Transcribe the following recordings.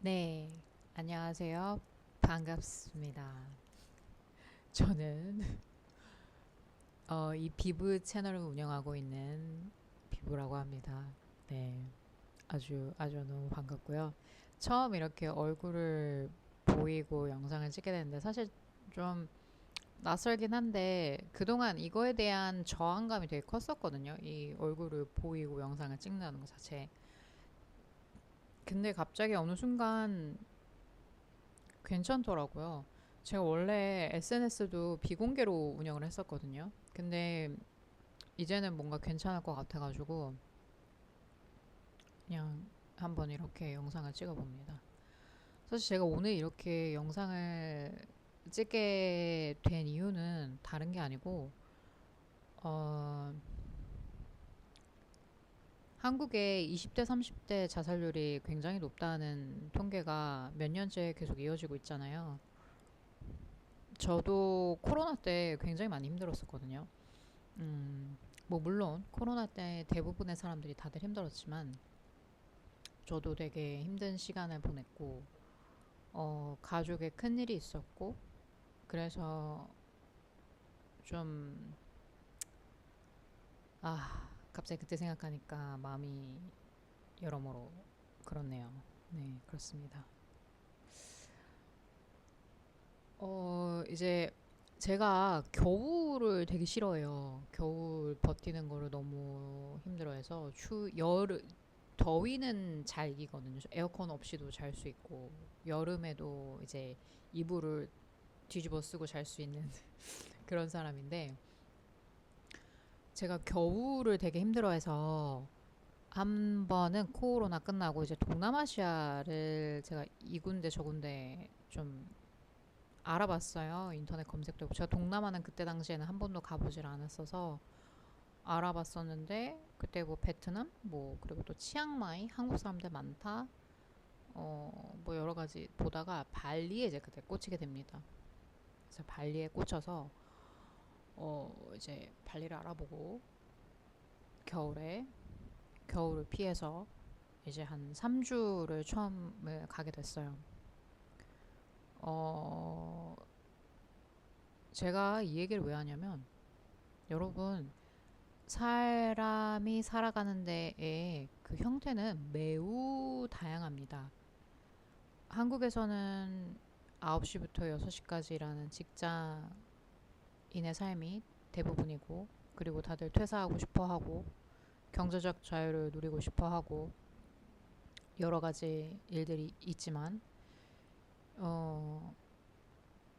네, 안녕하세요. 반갑습니다. 저는 이 비브 채널을 운영하고 있는 비브라고 합니다. 네, 아주 너무 반갑고요. 처음 이렇게 얼굴을 보이고 영상을 찍게 됐는데 사실 좀 낯설긴 한데 그동안 이거에 대한 저항감이 되게 컸었거든요. 이 얼굴을 보이고 영상을 찍는다는 것 자체. 근데 갑자기 어느 순간 괜찮더라고요. 제가 원래 SNS도 비공개로 운영을 했었거든요. 근데 이제는 뭔가 괜찮을 것 같아가지고 그냥 한번 이렇게 영상을 찍어봅니다. 사실 제가 오늘 이렇게 영상을 찍게 된 이유는 다른 게 아니고 어, 한국의 20대, 30대 자살률이 굉장히 높다는 통계가 몇 년째 계속 이어지고 있잖아요. 저도 코로나 때 굉장히 많이 힘들었었거든요. 뭐 물론 코로나 때 대부분의 사람들이 다들 힘들었지만 저도 되게 힘든 시간을 보냈고 가족에 큰 일이 있었고 그래서 좀 갑자기 그때 생각하니까 마음이 여러모로 그렇네요. 네, 그렇습니다. 이제 제가 겨울을 되게 싫어해요. 겨울 버티는 거를 너무 힘들어해서 더위는 잘 이기거든요. 에어컨 없이도 잘 수 있고 여름에도 이제 이불을 뒤집어 쓰고 잘 수 있는 그런 사람인데 제가 겨울을 되게 힘들어해서 한 번은 코로나 끝나고 이제 동남아시아를 제가 이 군데 저 군데 좀 알아봤어요. 인터넷 검색도 해보고. 제가 동남아는 그때 당시에는 한 번도 가보질 않았어서 알아봤었는데 그때 뭐 베트남 뭐 그리고 또 치앙마이 한국 사람들 많다 뭐 여러 가지 보다가 발리에 이제 그때 꽂히게 됩니다. 그래서 발리에 꽂혀서 이제 발리를 알아보고 겨울에 겨울을 피해서 이제 한 3주를 처음에 가게 됐어요. 어 제가 이 얘기를 왜 하냐면 여러분 사람이 살아가는 데에 그 형태는 매우 다양합니다. 한국에서는 9시부터 6시까지 일하는 직장인의 삶이 대부분이고, 그리고 다들 퇴사하고 싶어 하고, 경제적 자유를 누리고 싶어 하고, 여러 가지 일들이 있지만, 어,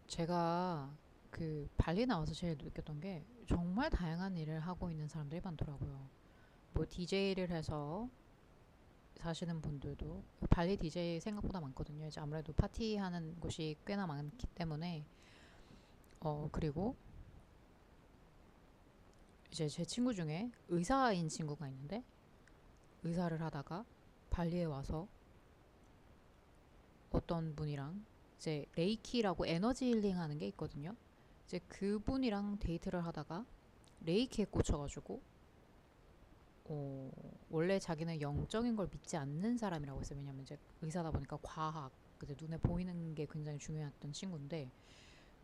제가 그 발리 나와서 제일 느꼈던 게 정말 다양한 일을 하고 있는 사람들이 많더라고요. 뭐 DJ를 해서 사시는 분들도 발리 DJ 생각보다 많거든요. 이제 아무래도 파티하는 곳이 꽤나 많기 때문에 그리고 이제 제 친구 중에 의사인 친구가 있는데 의사를 하다가 발리에 와서 어떤 분이랑 이제 레이키라고 에너지 힐링 하는 게 있거든요. 이제 그분이랑 데이트를 하다가 레이키에 꽂혀가지고 어, 원래 자기는 영적인 걸 믿지 않는 사람이라고 했어요. 왜냐면 이제 의사다 보니까 과학, 그제 눈에 보이는 게 굉장히 중요했던 친구인데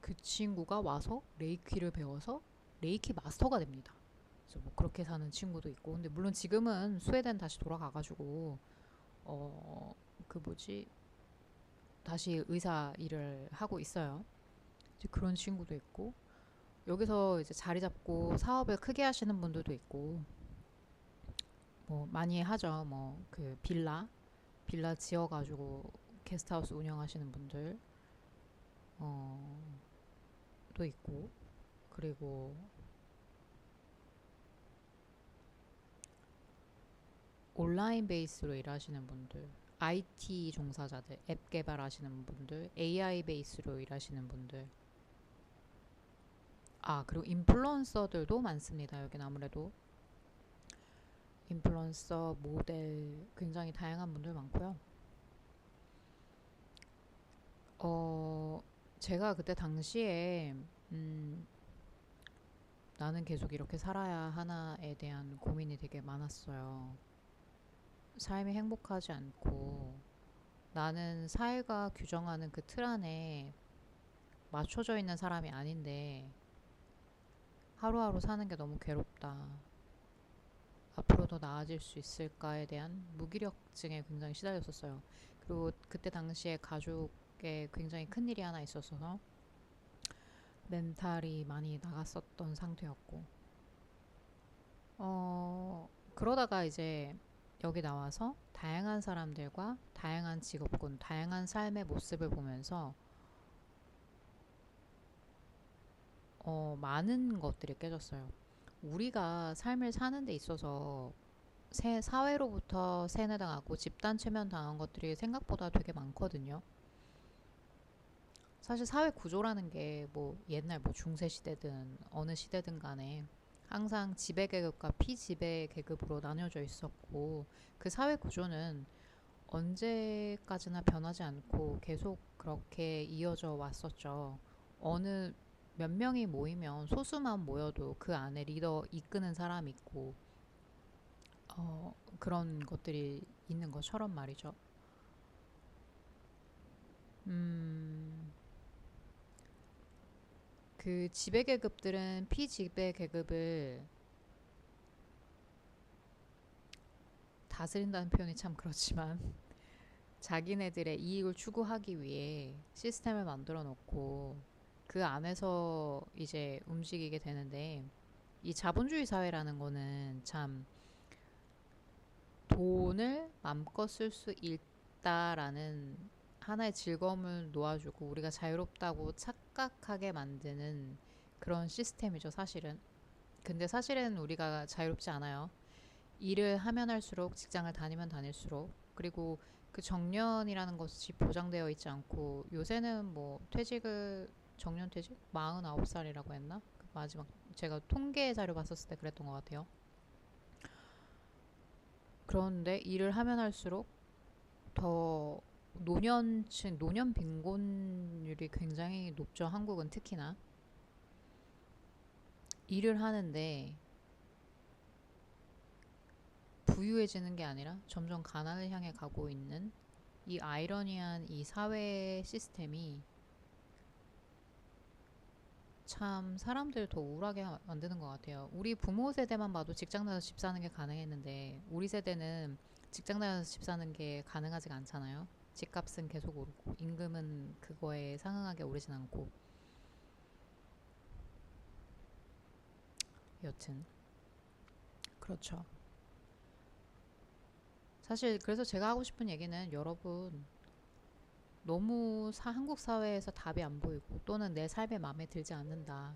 그 친구가 와서 레이키를 배워서 레이키 마스터가 됩니다. 그래서 뭐 그렇게 사는 친구도 있고, 근데 물론 지금은 스웨덴 다시 돌아가가지고 어, 그 뭐지 다시 의사 일을 하고 있어요. 이제 그런 친구도 있고 여기서 이제 자리 잡고 사업을 크게 하시는 분들도 있고 뭐 많이 하죠. 뭐 그 빌라 지어가지고 게스트하우스 운영하시는 분들 어, 또 있고 그리고 온라인 베이스로 일하시는 분들, IT 종사자들, 앱 개발하시는 분들, AI 베이스로 일하시는 분들, 그리고 인플루언서들도 많습니다. 여긴 아무래도 인플루언서, 모델 굉장히 다양한 분들 많고요. 어, 제가 그때 당시에 음, 나는 계속 이렇게 살아야 하나에 대한 고민이 되게 많았어요. 삶이 행복하지 않고 나는 사회가 규정하는 그 틀 안에 맞춰져 있는 사람이 아닌데 하루하루 사는 게 너무 괴롭다. 앞으로 더 나아질 수 있을까에 대한 무기력증에 굉장히 시달렸었어요. 그리고 그때 당시에 가족에 굉장히 큰 일이 하나 있었어서 멘탈이 많이 나갔었던 상태였고, 그러다가 이제 여기 나와서 다양한 사람들과 다양한 직업군, 다양한 삶의 모습을 보면서 많은 것들이 깨졌어요. 우리가 삶을 사는 데 있어서 사회로부터 세뇌당하고 집단 최면당한 것들이 생각보다 되게 많거든요. 사실 사회 구조라는 게 뭐 옛날 뭐 중세 시대든 어느 시대든 간에 항상 지배 계급과 피지배 계급으로 나뉘어져 있었고, 그 사회 구조는 언제까지나 변하지 않고 계속 그렇게 이어져 왔었죠. 어느 몇 명이 모이면 소수만 모여도 그 안에 리더 이끄는 사람이 있고, 그런 것들이 있는 것처럼 말이죠. 음, 그 지배 계급들은 피지배 계급을 다스린다는 표현이 참 그렇지만 자기네들의 이익을 추구하기 위해 시스템을 만들어 놓고 그 안에서 이제 움직이게 되는데, 이 자본주의 사회라는 거는 참 돈을 맘껏 쓸 수 있다라는 하나의 즐거움을 놓아주고 우리가 자유롭다고 착각하게 만드는 그런 시스템이죠, 사실은. 근데 사실은 우리가 자유롭지 않아요. 일을 하면 할수록, 직장을 다니면 다닐수록, 그리고 그 정년이라는 것이 보장되어 있지 않고, 요새는 뭐 퇴직을, 정년 퇴직? 49살이라고 했나? 그 마지막 제가 통계 자료 봤었을 때 그랬던 것 같아요. 그런데 일을 하면 할수록 더 노년 빈곤율이 굉장히 높죠. 한국은 특히나. 일을 하는데 부유해지는 게 아니라 점점 가난을 향해 가고 있는 이 아이러니한 이 사회 시스템이 참 사람들 더 우울하게 만드는 것 같아요. 우리 부모 세대만 봐도 직장 다녀서 집 사는 게 가능했는데, 우리 세대는 직장 다녀서 집 사는 게 가능하지가 않잖아요. 집값은 계속 오르고 임금은 그거에 상응하게 오르진 않고. 여튼 그렇죠. 사실 그래서 제가 하고 싶은 얘기는, 여러분 너무 한국 사회에서 답이 안 보이고 또는 내 삶에 마음에 들지 않는다,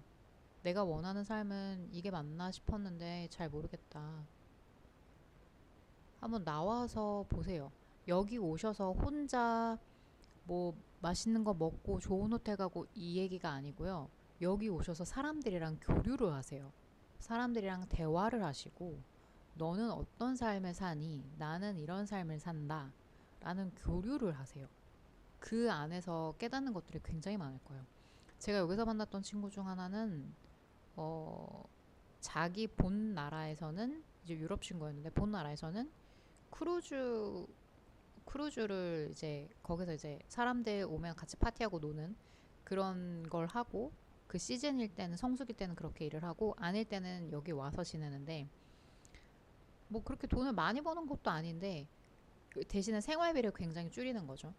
내가 원하는 삶은 이게 맞나 싶었는데 잘 모르겠다, 한번 나와서 보세요. 여기 오셔서 혼자 뭐 맛있는 거 먹고 좋은 호텔 가고 이 얘기가 아니고요. 여기 오셔서 사람들이랑 교류를 하세요. 사람들이랑 대화를 하시고, 너는 어떤 삶을 사니? 나는 이런 삶을 산다. 라는 교류를 하세요. 그 안에서 깨닫는 것들이 굉장히 많을 거예요. 제가 여기서 만났던 친구 중 하나는, 어, 자기 본 나라에서는, 이제 유럽 친구였는데, 본 나라에서는 크루즈 크루즈를 이제 거기서 이제 사람들 오면 같이 파티하고 노는 그런 걸 하고, 그 시즌일 때는, 성수기 때는 그렇게 일을 하고 아닐 때는 여기 와서 지내는데, 뭐 그렇게 돈을 많이 버는 것도 아닌데 그 대신에 생활비를 굉장히 줄이는 거죠.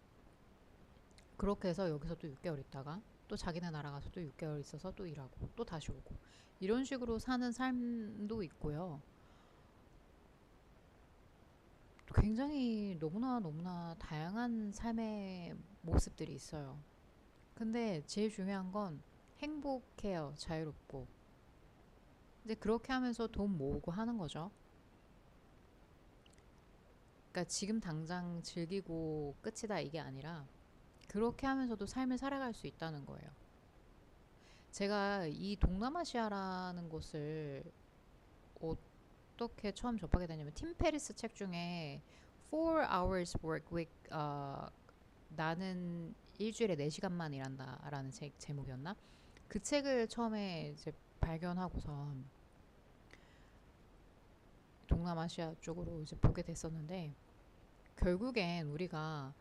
그렇게 해서 여기서 또 6개월 있다가 또 자기네 나라 가서 또 6개월 있어서 또 일하고 또 다시 오고, 이런 식으로 사는 삶도 있고요. 굉장히 너무나 너무나 다양한 삶의 모습들이 있어요. 근데 제일 중요한 건 행복해요. 자유롭고. 근데 그렇게 하면서 돈 모으고 하는 거죠. 그러니까 지금 당장 즐기고 끝이다 이게 아니라 그렇게 하면서도 삶을 살아갈 수 있다는 거예요. 제가 이 동남아시아라는 곳을 어떻게 처음 접하게 되냐면, 팀 페리스 책 중에 4 hours work week, 나는 일주일에 4시간만 일한다라는 책 제목이었나? 그 책을 처음에 이제 발견하고서 동남아시아 쪽으로 이제 보게 됐었는데, 결국엔 우리가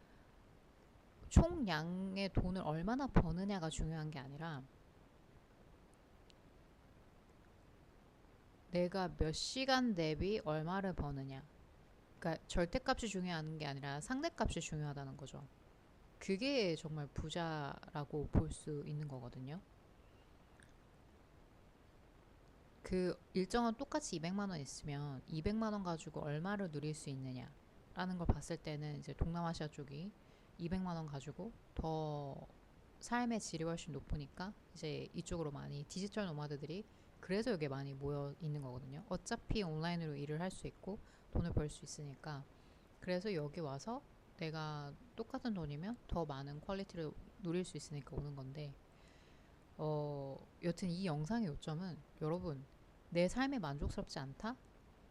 총량의 돈을 얼마나 버느냐가 중요한 게 아니라 내가 몇 시간 대비 얼마를 버느냐. 그러니까 절대값이 중요한 게 아니라 상대값이 중요하다는 거죠. 그게 정말 부자라고 볼 수 있는 거거든요. 그 일정은 똑같이 200만 원 있으면 200만 원 가지고 얼마를 누릴 수 있느냐라는 걸 봤을 때는 이제 동남아시아 쪽이 200만 원 가지고 더 삶의 질이 훨씬 높으니까 이제 이쪽으로 많이 디지털 노마드들이 그래서 여기에 많이 모여 있는 거거든요. 어차피 온라인으로 일을 할 수 있고 돈을 벌 수 있으니까 그래서 여기 와서 내가 똑같은 돈이면 더 많은 퀄리티를 누릴 수 있으니까 오는 건데 여튼 이 영상의 요점은 여러분 내 삶이 만족스럽지 않다?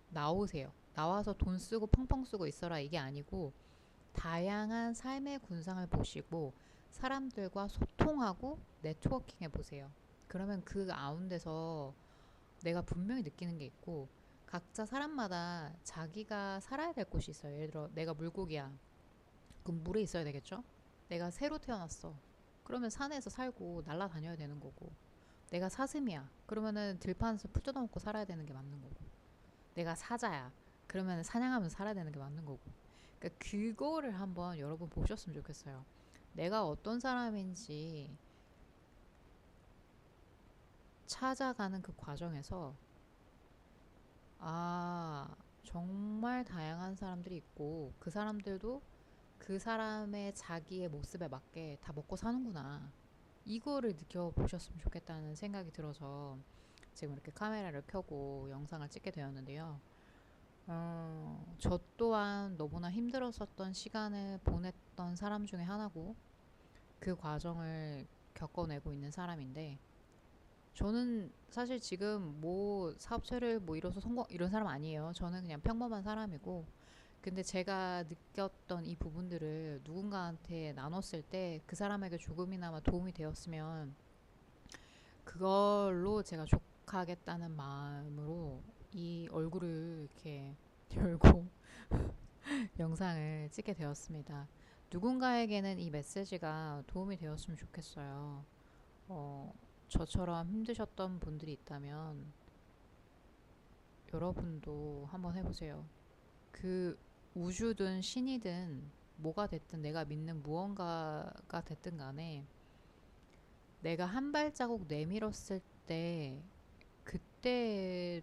나오세요. 나와서 돈 쓰고 펑펑 쓰고 있어라 이게 아니고 다양한 삶의 군상을 보시고 사람들과 소통하고 네트워킹 해보세요. 그러면 그 가운데서 내가 분명히 느끼는 게 있고 각자 사람마다 자기가 살아야 될 곳이 있어요. 예를 들어 내가 물고기야. 그럼 물에 있어야 되겠죠? 내가 새로 태어났어. 그러면 산에서 살고 날아다녀야 되는 거고 내가 사슴이야. 그러면은 들판에서 풀 뜯어먹고 살아야 되는 게 맞는 거고 내가 사자야. 그러면 사냥하면서 살아야 되는 게 맞는 거고 그러니까 그거를 한번 여러분 보셨으면 좋겠어요. 내가 어떤 사람인지 찾아가는 그 과정에서 아 정말 다양한 사람들이 있고 그 사람들도 그 사람의 자기의 모습에 맞게 다 먹고 사는구나. 이거를 느껴보셨으면 좋겠다는 생각이 들어서 지금 이렇게 카메라를 켜고 영상을 찍게 되었는데요. 저 또한 너무나 힘들었었던 시간을 보냈던 사람 중에 하나고 그 과정을 겪어내고 있는 사람인데 저는 사실 지금 뭐 사업체를 뭐 이뤄서 성공 이런 사람 아니에요. 저는 그냥 평범한 사람이고 근데 제가 느꼈던 이 부분들을 누군가한테 나눴을 때 그 사람에게 조금이나마 도움이 되었으면 그걸로 제가 족하겠다는 마음으로 이 얼굴을 이렇게 열고 영상을 찍게 되었습니다. 누군가에게는 이 메시지가 도움이 되었으면 좋겠어요. 저처럼 힘드셨던 분들이 있다면 여러분도 한번 해보세요. 그 우주든 신이든 뭐가 됐든 내가 믿는 무언가가 됐든 간에 내가 한 발자국 내밀었을 때 그때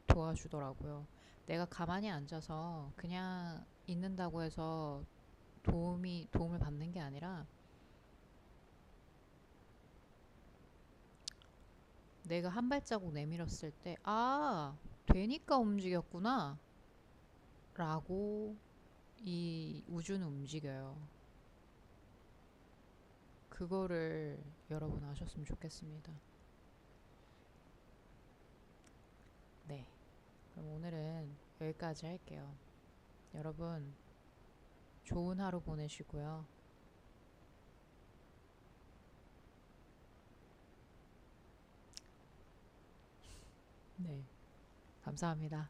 도와주더라고요. 내가 가만히 앉아서 그냥 있는다고 해서 도움을 받는 게 아니라 내가 한 발자국 내밀었을 때 되니까 움직였구나 라고 이 우주는 움직여요. 그거를 여러분 아셨으면 좋겠습니다. 네. 그럼 오늘은 여기까지 할게요. 여러분, 좋은 하루 보내시고요. 네. 감사합니다.